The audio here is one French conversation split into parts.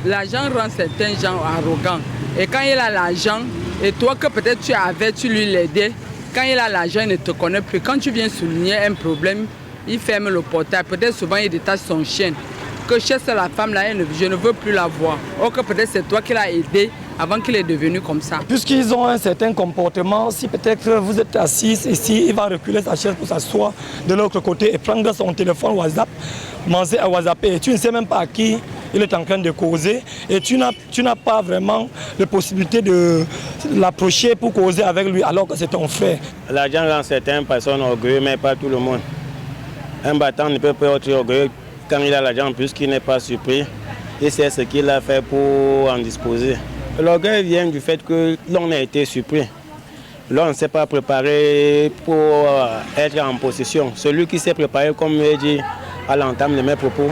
L'argent rend certains gens arrogants. Et quand il a l'argent, et toi que peut-être tu avais, tu lui l'aidais, quand il a l'argent, il ne te connaît plus. Quand tu viens souligner un problème, il ferme le portail. Peut-être souvent il détache son chien. Que chasse la femme là, je ne veux plus la voir. Or que peut-être c'est toi qui l'as aidé avant qu'il est devenu comme ça. Puisqu'ils ont un certain comportement, si peut-être vous êtes assis ici, il va reculer sa chaise pour s'asseoir de l'autre côté et prendre son téléphone WhatsApp, manger à WhatsApp et tu ne sais même pas à qui il est en train de causer et tu n'as pas vraiment la possibilité de l'approcher pour causer avec lui alors que c'est ton frère. L'argent rend certaines personnes orgueilleux, mais pas tout le monde. Un battant ne peut pas être orgueilleux quand il a l'argent puisqu'il n'est pas surpris. Il sait ce qu'il a fait pour en disposer. L'orgueil vient du fait que l'on a été surpris. L'on ne s'est pas préparé pour être en possession. Celui qui s'est préparé, comme je dit à l'entame de mes propos,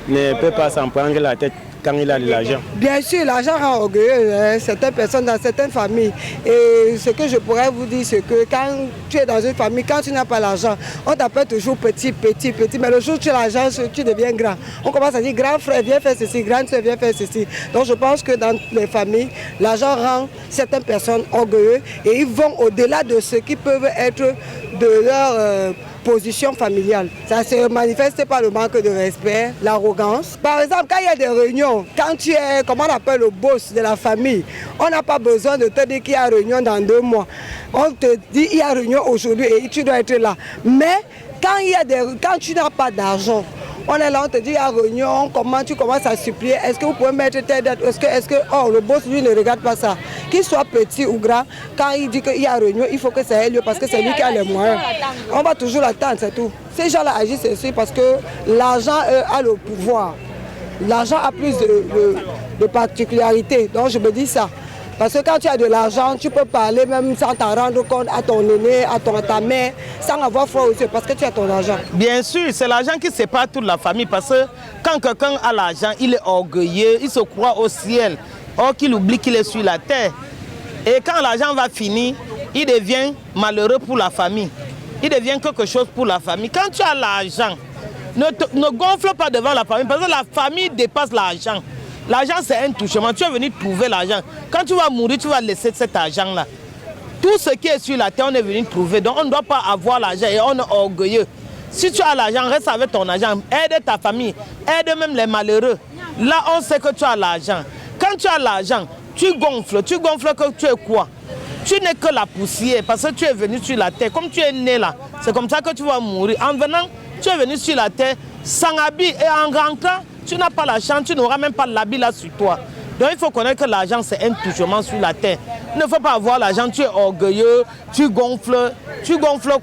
ne peut pas s'en prendre la tête quand il a de l'argent. Bien sûr, l'argent rend orgueilleux certaines personnes dans certaines familles. Et ce que je pourrais vous dire, c'est que quand tu es dans une famille, quand tu n'as pas l'argent, on t'appelle toujours petit, petit, petit. Mais le jour où tu as l'argent, tu deviens grand. On commence à dire grand frère, viens faire ceci, grande soeur, viens faire ceci. Donc je pense que dans les familles, l'argent rend certaines personnes orgueilleuses et ils vont au-delà de ce qui peuvent être de leur position familiale. Ça se manifeste par le manque de respect, l'arrogance. Par exemple, quand il y a des réunions, quand tu es, comment on appelle, le boss de la famille, on n'a pas besoin de te dire qu'il y a réunion dans 2 mois. On te dit qu'il y a réunion aujourd'hui et tu dois être là. Mais quand tu n'as pas d'argent, on est là, on te dit à réunion, comment tu commences à supplier, est-ce que vous pouvez mettre telle date, le boss lui ne regarde pas ça. Qu'il soit petit ou grand, quand il dit qu'il y a réunion, il faut que ça ait lieu parce que c'est lui qui a les moyens. On va toujours l'attendre, c'est tout. Ces gens-là agissent ainsi parce que l'argent a le pouvoir. L'argent a plus de particularités, donc je me dis ça. Parce que quand tu as de l'argent, tu peux parler même sans t'en rendre compte à ton aîné, à ta mère, sans avoir froid aux yeux, parce que tu as ton argent. Bien sûr, c'est l'argent qui sépare toute la famille, parce que quand quelqu'un a l'argent, il est orgueilleux, il se croit au ciel, or qu'il oublie qu'il est sur la terre. Et quand l'argent va finir, il devient malheureux pour la famille. Il devient quelque chose pour la famille. Quand tu as l'argent, ne gonfle pas devant la famille, parce que la famille dépasse l'argent. L'argent, c'est un touchement. Tu es venu trouver l'argent. Quand tu vas mourir, tu vas laisser cet argent-là. Tout ce qui est sur la terre, on est venu trouver. Donc, on ne doit pas avoir l'argent et on est orgueilleux. Si tu as l'argent, reste avec ton argent. Aide ta famille. Aide même les malheureux. Là, on sait que tu as l'argent. Quand tu as l'argent, tu gonfles. Tu gonfles que tu es quoi? Tu n'es que la poussière parce que tu es venu sur la terre. Comme tu es né là, c'est comme ça que tu vas mourir. En venant, tu es venu sur la terre sans habit et en rentrant, tu n'as pas la chance, tu n'auras même pas l'habit là sur toi. Donc il faut connaître que l'argent c'est un touchement sur la terre. Il ne faut pas avoir l'argent, tu es orgueilleux, tu gonfles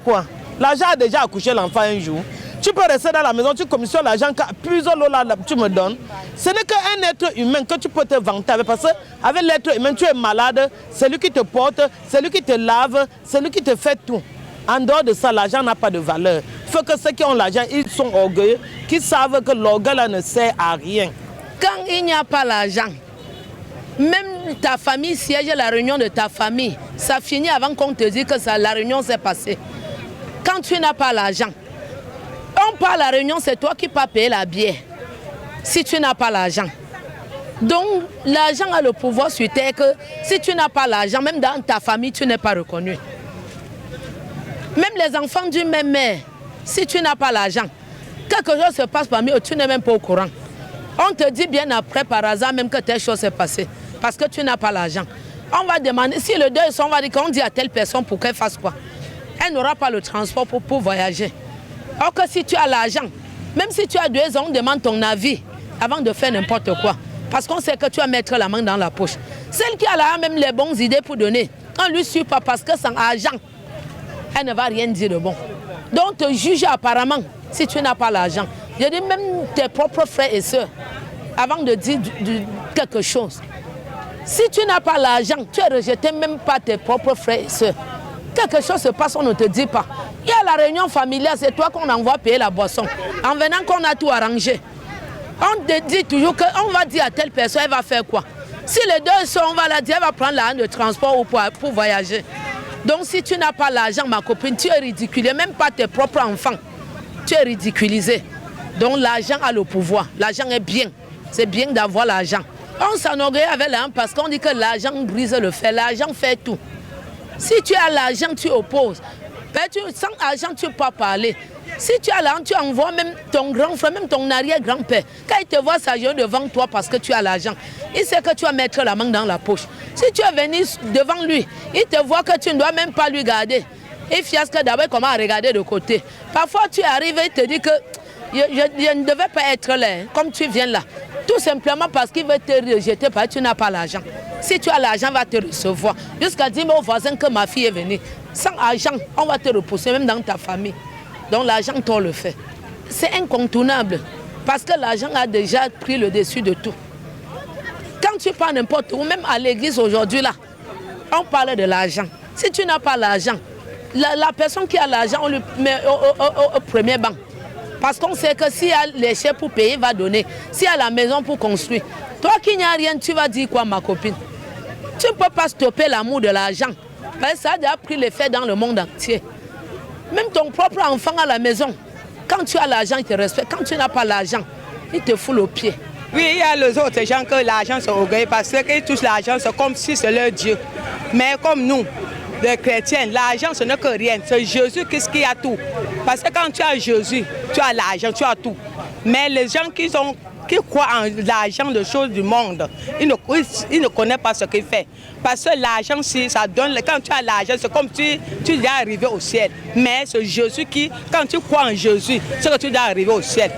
quoi? L'argent a déjà accouché l'enfant un jour. Tu peux rester dans la maison, tu commissionnes l'argent, plusieurs lots là, tu me donnes. Ce n'est qu'un être humain que tu peux te vanter avec, parce qu'avec l'être humain, tu es malade, c'est lui qui te porte, c'est lui qui te lave, c'est lui qui te fait tout. En dehors de ça, l'argent n'a pas de valeur. Il faut que ceux qui ont l'argent, ils sont orgueilleux, qu'ils savent que l'orgueil là ne sert à rien. Quand il n'y a pas l'argent, même ta famille siège à la réunion de ta famille, ça finit avant qu'on te dise que la réunion s'est passée. Quand tu n'as pas l'argent, on part à la réunion, c'est toi qui peux payer la bière, si tu n'as pas l'argent. Donc, l'argent a le pouvoir sur terre que si tu n'as pas l'argent, même dans ta famille, tu n'es pas reconnu. Même les enfants d'une même mère, si tu n'as pas l'argent, quelque chose se passe parmi eux, tu n'es même pas au courant. On te dit bien après, par hasard, même que telle chose s'est passée, parce que tu n'as pas l'argent. On va demander, si le deuil, on va dire qu'on dit à telle personne pour qu'elle fasse quoi. Elle n'aura pas le transport pour voyager. Or que si tu as l'argent, même si tu as 2 ans, on demande ton avis avant de faire n'importe quoi. Parce qu'on sait que tu vas mettre la main dans la poche. Celle qui a là même les bonnes idées pour donner, on ne lui suit pas parce que sans argent, elle ne va rien dire de bon. Donc te juge apparemment si tu n'as pas l'argent. Je dis même tes propres frères et sœurs, avant de dire quelque chose. Si tu n'as pas l'argent, tu es rejeté même par tes propres frères et sœurs. Quelque chose se passe, on ne te dit pas. Il y a la réunion familiale, c'est toi qu'on envoie payer la boisson. En venant qu'on a tout arrangé. On te dit toujours qu'on va dire à telle personne, elle va faire quoi. Si les 2 sont, on va la dire, elle va prendre l'argent de transport ou pour voyager. Donc si tu n'as pas l'argent, ma copine, tu es ridiculée, même pas tes propres enfants. Tu es ridiculisé. Donc l'argent a le pouvoir. L'argent est bien. C'est bien d'avoir l'argent. On s'enorgueillit avec l'argent parce qu'on dit que l'argent brise le fer. L'argent fait tout. Si tu as l'argent, tu opposes. Sans argent, tu ne peux pas parler. Si tu as l'argent, tu envoies même ton grand frère, même ton arrière-grand-père. Quand il te voit s'agir devant toi parce que tu as l'argent, il sait que tu vas mettre la main dans la poche. Si tu es venu devant lui, il te voit que tu ne dois même pas lui garder. Il fiasque d'abord comment regarder de côté. Parfois, tu arrives et il te dit que je ne devais pas être là, comme tu viens là. Tout simplement parce qu'il veut te rejeter parce que tu n'as pas l'argent. Si tu as l'argent, il va te recevoir. Jusqu'à dire au voisin que ma fille est venue. Sans argent, on va te repousser, même dans ta famille. Donc l'argent, toi le fait. C'est incontournable. Parce que l'argent a déjà pris le dessus de tout. Quand tu pars n'importe où, même à l'église aujourd'hui, là, on parle de l'argent. Si tu n'as pas l'argent, la personne qui a l'argent, on lui met au premier banc. Parce qu'on sait que s'il y a les chèques pour payer, il va donner. S'il y a la maison pour construire. Toi qui n'y a rien, tu vas dire quoi, ma copine? Tu ne peux pas stopper l'amour de l'argent. Parce que ça a déjà pris l'effet dans le monde entier. Même ton propre enfant à la maison, quand tu as l'argent, il te respecte. Quand tu n'as pas l'argent, il te fout au pied. Oui, il y a les autres gens que l'argent se orgueille parce qu'ils touchent l'argent, c'est comme si c'est leur Dieu. Mais comme nous, les chrétiens, l'argent ce n'est que rien. C'est Jésus qui a tout. Parce que quand tu as Jésus, tu as l'argent, tu as tout. Mais les gens qui croient en l'argent de choses du monde, ils ne connaissent pas ce qu'il fait. Parce que l'argent, si ça donne, quand tu as l'argent, c'est comme si tu es arrivé au ciel. Mais c'est Jésus qui, quand tu crois en Jésus, c'est que tu es arrivé au ciel.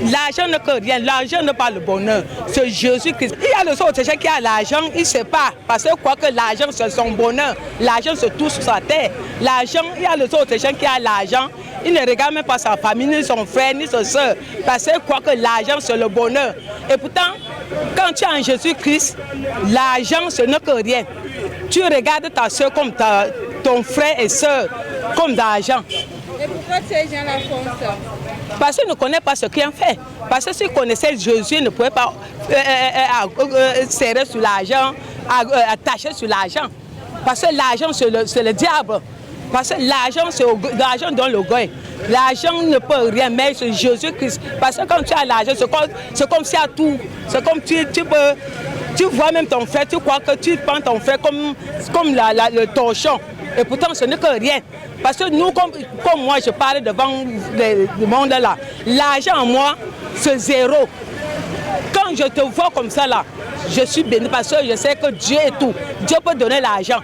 L'argent n'est que rien, l'argent n'est pas le bonheur. C'est Jésus-Christ. Il y a les autres gens qui ont l'argent, ils ne savent pas. Parce que croient que l'argent, c'est son bonheur. L'argent, c'est tout sur sa terre. L'argent, il y a les autres gens qui ont l'argent. Il ne regarde même pas sa famille, ni son frère, ni sa soeur. Parce qu'il croit que l'argent, c'est le bonheur. Et pourtant, quand tu es en Jésus-Christ, l'argent, ce n'est que rien. Tu regardes ta soeur comme ton frère et soeur, comme d'argent. Et pourquoi ces gens-là font ça? Parce qu'ils ne connaissent pas ce qu'ils ont fait. Parce que s'ils connaissaient Jésus, ils ne pouvaient pas serrer sur l'argent, attacher sur l'argent. Parce que l'argent, c'est le diable. Parce que l'argent donne l'orgueil. L'argent ne peut rien, mais c'est Jésus-Christ. Parce que quand tu as l'argent, c'est comme si à tout. C'est comme tu vois même ton frère, tu crois que tu prends ton frère comme le torchon. Et pourtant, ce n'est que rien. Parce que nous, comme moi, je parle devant le monde là. L'argent en moi, c'est zéro. Quand je te vois comme ça là, je suis béni parce que je sais que Dieu est tout. Dieu peut donner l'argent.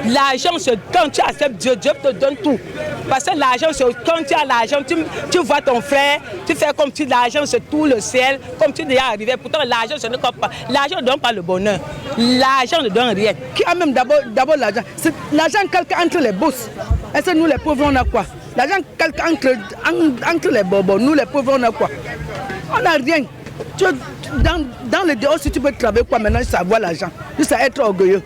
L'argent, c'est quand tu acceptes Dieu, Dieu te donne tout. Parce que l'argent, c'est quand tu as l'argent, tu vois ton frère, tu fais comme si l'argent, c'est tout le ciel, comme tu es déjà arrivé. Pourtant, l'argent, ce n'est pas. L'argent ne donne pas le bonheur. L'argent ne donne rien. Qui a même d'abord l'argent? C'est l'argent quelqu'un entre les boss. Est-ce que nous, les pauvres, on a quoi? L'argent quelqu'un entre les bobos, nous, les pauvres, on a quoi? On n'a rien. Dans le dehors, si tu peux travailler quoi maintenant, c'est avoir l'argent. Juste à être orgueilleux.